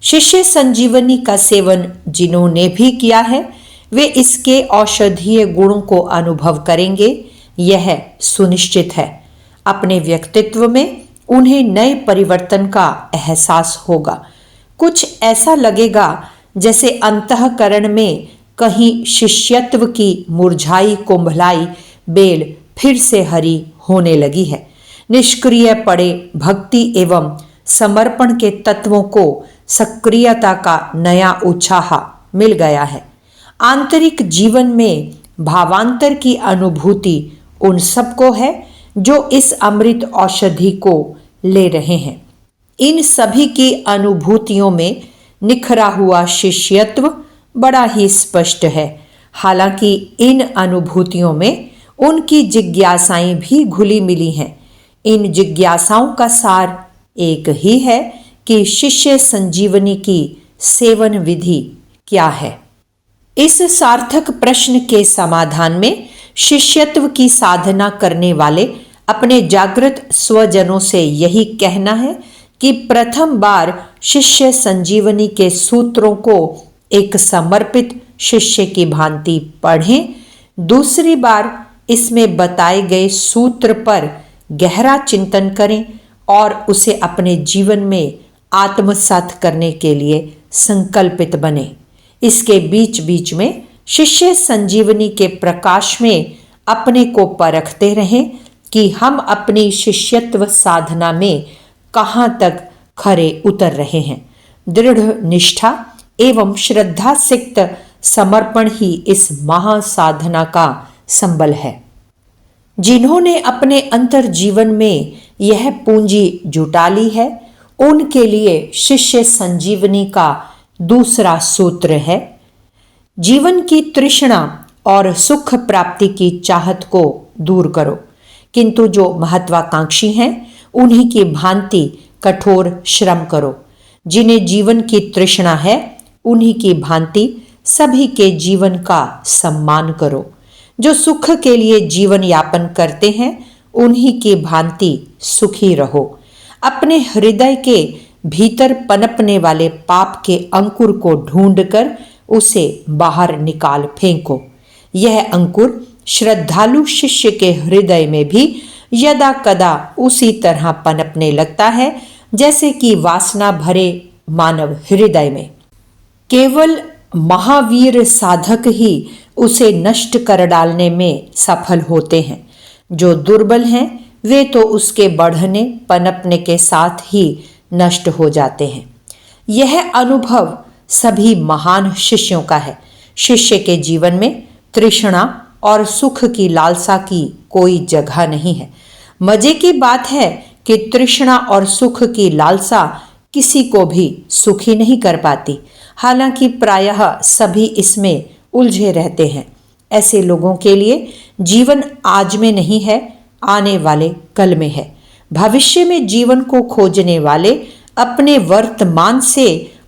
शिष्य संजीवनी का सेवन जिन्होंने भी किया है वे इसके औषधीय गुणों को अनुभव करेंगे, यह सुनिश्चित है। अपने व्यक्तित्व में उन्हें नए परिवर्तन का एहसास होगा। कुछ ऐसा लगेगा जैसे अंतःकरण में कहीं शिष्यत्व की मुरझाई कुंभलाई बेल फिर से हरी होने लगी है। निष्क्रिय पड़े भक्ति एवं समर्पण के तत्वों को सक्रियता का नया उत्साह मिल गया है। आंतरिक जीवन में भावांतर की अनुभूति उन सबको है जो इस अमृत औषधि को ले रहे हैं। इन सभी की अनुभूतियों में निखरा हुआ शिष्यत्व बड़ा ही स्पष्ट है। हालांकि इन अनुभूतियों में उनकी जिज्ञासाएं भी घुली मिली हैं। इन जिज्ञासाओं का सार एक ही है कि शिष्य संजीवनी की सेवन विधि क्या है। इस सार्थक प्रश्न के समाधान में शिष्यत्व की साधना करने वाले अपने जागृत स्वजनों से यही कहना है कि प्रथम बार शिष्य संजीवनी के सूत्रों को एक समर्पित शिष्य की भांति पढ़ें। दूसरी बार इसमें बताए गए सूत्र पर गहरा चिंतन करें और उसे अपने जीवन में आत्मसात करने के लिए संकल्पित बने। इसके बीच बीच में शिष्य संजीवनी के प्रकाश में अपने को परखते रहें कि हम अपनी शिष्यत्व साधना में कहाँ तक खरे उतर रहे हैं। दृढ़ निष्ठा एवं श्रद्धा सिक्त समर्पण ही इस महासाधना का संबल है। जिन्होंने अपने अंतर जीवन में यह पूंजी जुटा ली है उनके लिए शिष्य संजीवनी का दूसरा सूत्र है, जीवन की तृष्णा और सुख प्राप्ति की चाहत को दूर करो, किंतु जो महत्वाकांक्षी हैं उन्हीं की भांति कठोर श्रम करो। जिन्हें जीवन की तृष्णा है उन्हीं की भांति सभी के जीवन का सम्मान करो। जो सुख के लिए जीवन यापन करते हैं उन्हीं की भांति सुखी रहो। अपने हृदय के भीतर पनपने वाले पाप के अंकुर को ढूंढकर उसे बाहर निकाल फेंको। यह अंकुर श्रद्धालु शिष्य के हृदय में भी यदा कदा उसी तरह पनपने लगता है जैसे कि वासना भरे मानव हृदय में। केवल महावीर साधक ही उसे नष्ट कर डालने में सफल होते हैं। जो दुर्बल हैं वे तो उसके बढ़ने पनपने के साथ ही नष्ट हो जाते हैं। यह अनुभव सभी महान शिष्यों का है। शिष्य के जीवन में तृष्णा और सुख की लालसा की कोई जगह नहीं है। मजे की बात है कि तृष्णा और सुख की लालसा किसी को भी सुखी नहीं कर पाती। हालांकि प्रायः सभी इसमें उलझे रहते हैं। ऐसे लोगों के लिए जीवन आज में नहीं है, आने वाले कल में है। भविष्य में जीवन को खोजने वाले अपने वर्तमान से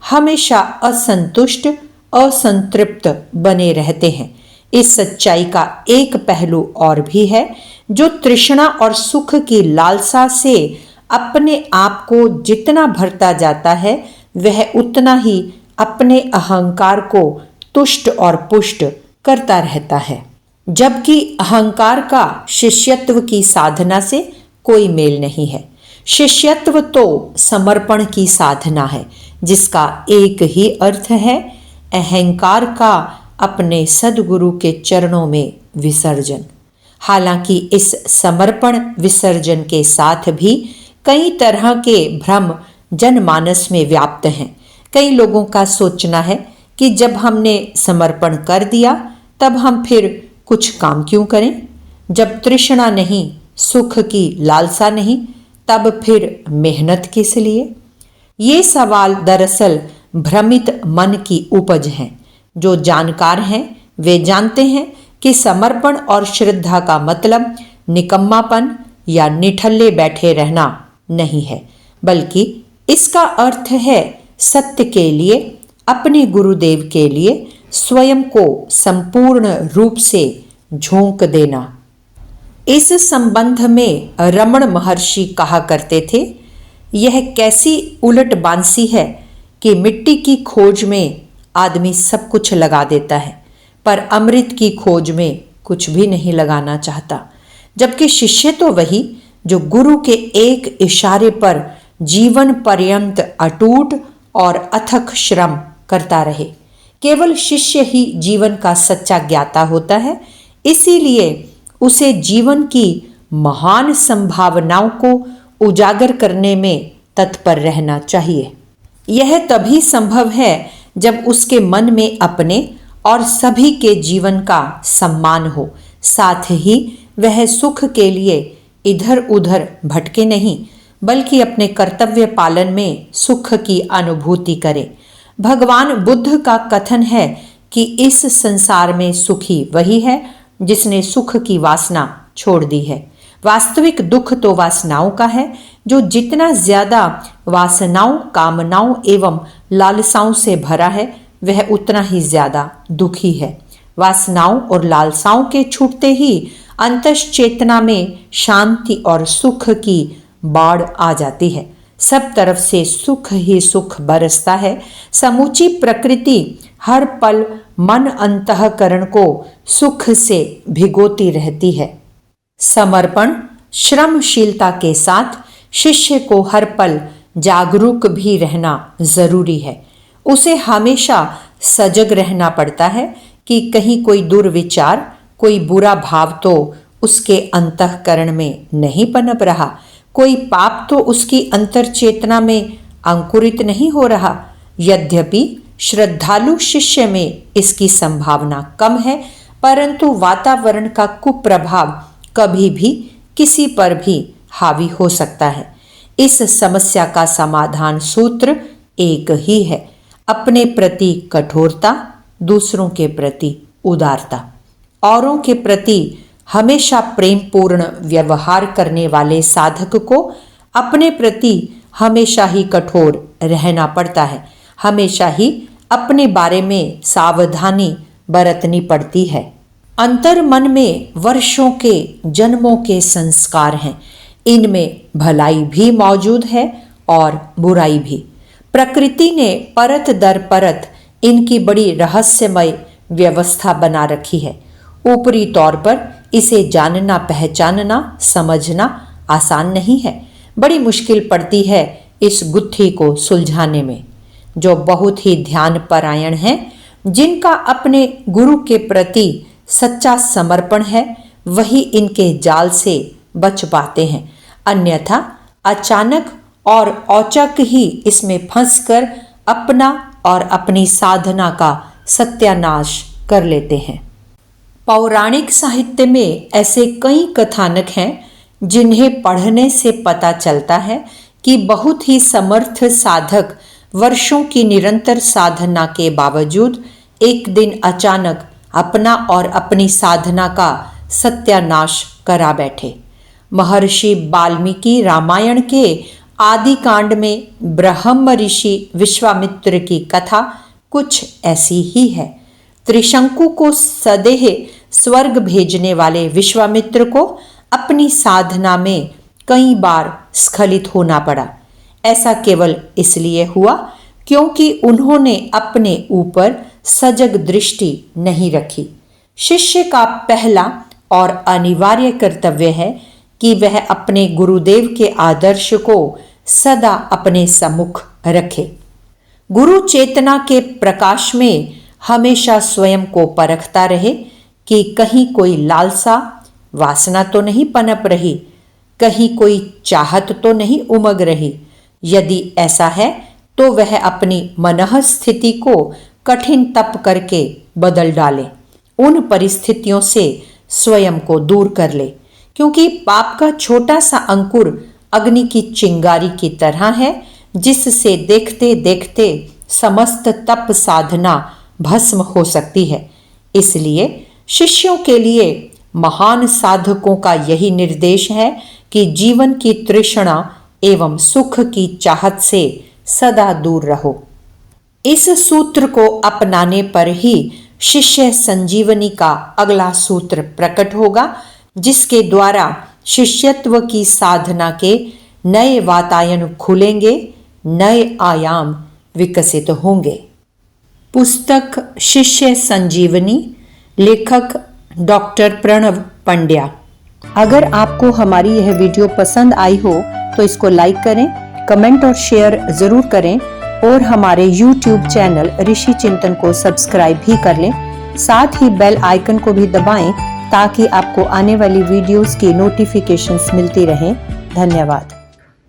हमेशा असंतुष्ट असंतृप्त बने रहते हैं। इस सच्चाई का एक पहलू और भी है। जो तृष्णा और सुख की लालसा से अपने आप को जितना भरता जाता है वह उतना ही अपने अहंकार को तुष्ट और पुष्ट करता रहता है, जबकि अहंकार का शिष्यत्व की साधना से कोई मेल नहीं है। शिष्यत्व तो समर्पण की साधना है जिसका एक ही अर्थ है अहंकार का अपने सद्गुरु के चरणों में विसर्जन। हालांकि इस समर्पण विसर्जन के साथ भी कई तरह के भ्रम जनमानस में व्याप्त हैं। कई लोगों का सोचना है कि जब हमने समर्पण कर दिया तब हम फिर कुछ काम क्यों करें। जब तृष्णा नहीं, सुख की लालसा नहीं, तब फिर मेहनत किस लिए। ये सवाल दरअसल भ्रमित मन की उपज हैं। जो जानकार हैं वे जानते हैं कि समर्पण और श्रद्धा का मतलब निकम्मापन या निठल्ले बैठे रहना नहीं है, बल्कि इसका अर्थ है सत्य के लिए, अपने गुरुदेव के लिए स्वयं को संपूर्ण रूप से झोंक देना। इस संबंध में रमण महर्षि कहा करते थे, यह कैसी उलट बांसी है कि मिट्टी की खोज में आदमी सब कुछ लगा देता है, पर अमृत की खोज में कुछ भी नहीं लगाना चाहता। जबकि शिष्य तो वही जो गुरु के एक इशारे पर जीवन पर्यंत अटूट और अथक श्रम करता रहे। केवल शिष्य ही जीवन का सच्चा ज्ञाता होता है, इसीलिए उसे जीवन की महान संभावनाओं को उजागर करने में तत्पर रहना चाहिए। यह तभी संभव है जब उसके मन में अपने और सभी के जीवन का सम्मान हो, साथ ही वह सुख के लिए इधर उधर भटके नहीं, बल्कि अपने कर्तव्य पालन में सुख की अनुभूति करे। भगवान बुद्ध का कथन है कि इस संसार में सुखी वही है जिसने सुख की वासना छोड़ दी है। वास्तविक दुख तो वासनाओं का है। जो जितना ज्यादा वासनाओं, कामनाओं एवं लालसाओं से भरा है, वह उतना ही ज्यादा दुखी है। वासनाओं और लालसाओं के छूटते ही अंतश्चेतना में शांति और सुख की बाढ़ आ जाती है। सब तरफ से सुख ही सुख बरसता है। समूची प्रकृति हर पल मन अंतःकरण को सुख से भिगोती रहती है। समर्पण, श्रमशीलता के साथ शिष्य को हर पल जागरूक भी रहना जरूरी है। उसे हमेशा सजग रहना पड़ता है कि कहीं कोई दुर्विचार, कोई बुरा भाव तो उसके अंतःकरण में नहीं पनप रहा, कोई पाप तो उसकी अंतर्चेतना में अंकुरित नहीं हो रहा। यद्यपि श्रद्धालु शिष्य में इसकी संभावना कम है, परंतु वातावरण का कुप्रभाव कभी भी किसी पर भी हावी हो सकता है। इस समस्या का समाधान सूत्र एक ही है, अपने प्रति कठोरता, दूसरों के प्रति उदारता। औरों के प्रति हमेशा प्रेमपूर्ण व्यवहार करने वाले साधक को अपने प्रति हमेशा ही कठोर रहना पड़ता है, हमेशा ही अपने बारे में सावधानी बरतनी पड़ती है। अंतर मन में वर्षों के, जन्मों के संस्कार हैं। इनमें भलाई भी मौजूद है और बुराई भी। प्रकृति ने परत दर परत इनकी बड़ी रहस्यमय व्यवस्था बना रखी है। ऊपरी तौर पर इसे जानना, पहचानना, समझना आसान नहीं है। बड़ी मुश्किल पड़ती है इस गुत्थी को सुलझाने में। जो बहुत ही ध्यान परायण हैं, जिनका अपने गुरु के प्रति सच्चा समर्पण है, वही इनके जाल से बच पाते हैं। अन्यथा अचानक और औचक ही इसमें फंसकर अपना और अपनी साधना का सत्यानाश कर लेते हैं। पौराणिक साहित्य में ऐसे कई कथानक हैं जिन्हें पढ़ने से पता चलता है कि बहुत ही समर्थ साधक वर्षों की निरंतर साधना के बावजूद एक दिन अचानक अपना और अपनी साधना का सत्यानाश करा बैठे। महर्षि वाल्मीकि रामायण के आदि कांड में ब्रह्म ऋषि विश्वामित्र की कथा कुछ ऐसी ही है। त्रिशंकु को सदेह स्वर्ग भेजने वाले विश्वामित्र को अपनी साधना में कई बार स्खलित होना पड़ा। ऐसा केवल इसलिए हुआ क्योंकि उन्होंने अपने ऊपर सजग दृष्टि नहीं रखी। शिष्य का पहला और अनिवार्य कर्तव्य है कि वह अपने गुरुदेव के आदर्श को सदा अपने सम्मुख रखे। गुरु चेतना के प्रकाश में हमेशा स्वयं को परखता रहे कि कहीं कोई लालसा, वासना तो नहीं पनप रही, कहीं कोई चाहत तो नहीं उमग रही। यदि ऐसा है तो वह अपनी मनः स्थिति को कठिन तप करके बदल डाले, उन परिस्थितियों से स्वयं को दूर कर ले, क्योंकि पाप का छोटा सा अंकुर अग्नि की चिंगारी की तरह है, जिससे देखते देखते समस्त तप साधना भस्म हो सकती है। इसलिए शिष्यों के लिए महान साधकों का यही निर्देश है कि जीवन की तृष्णा एवं सुख की चाहत से सदा दूर रहो। इस सूत्र को अपनाने पर ही शिष्य संजीवनी का अगला सूत्र प्रकट होगा, जिसके द्वारा शिष्यत्व की साधना के नए वातायन खुलेंगे, नए आयाम विकसित होंगे। पुस्तक शिष्य संजीवनी, लेखक डॉक्टर प्रणव पंड्या। अगर आपको हमारी यह वीडियो पसंद आई हो तो इसको लाइक करें, कमेंट और शेयर जरूर करें और हमारे YouTube चैनल ऋषि चिंतन को सब्सक्राइब भी कर लें। साथ ही बेल आइकन को भी दबाएं ताकि आपको आने वाली वीडियोस की नोटिफिकेशंस मिलती रहें। धन्यवाद।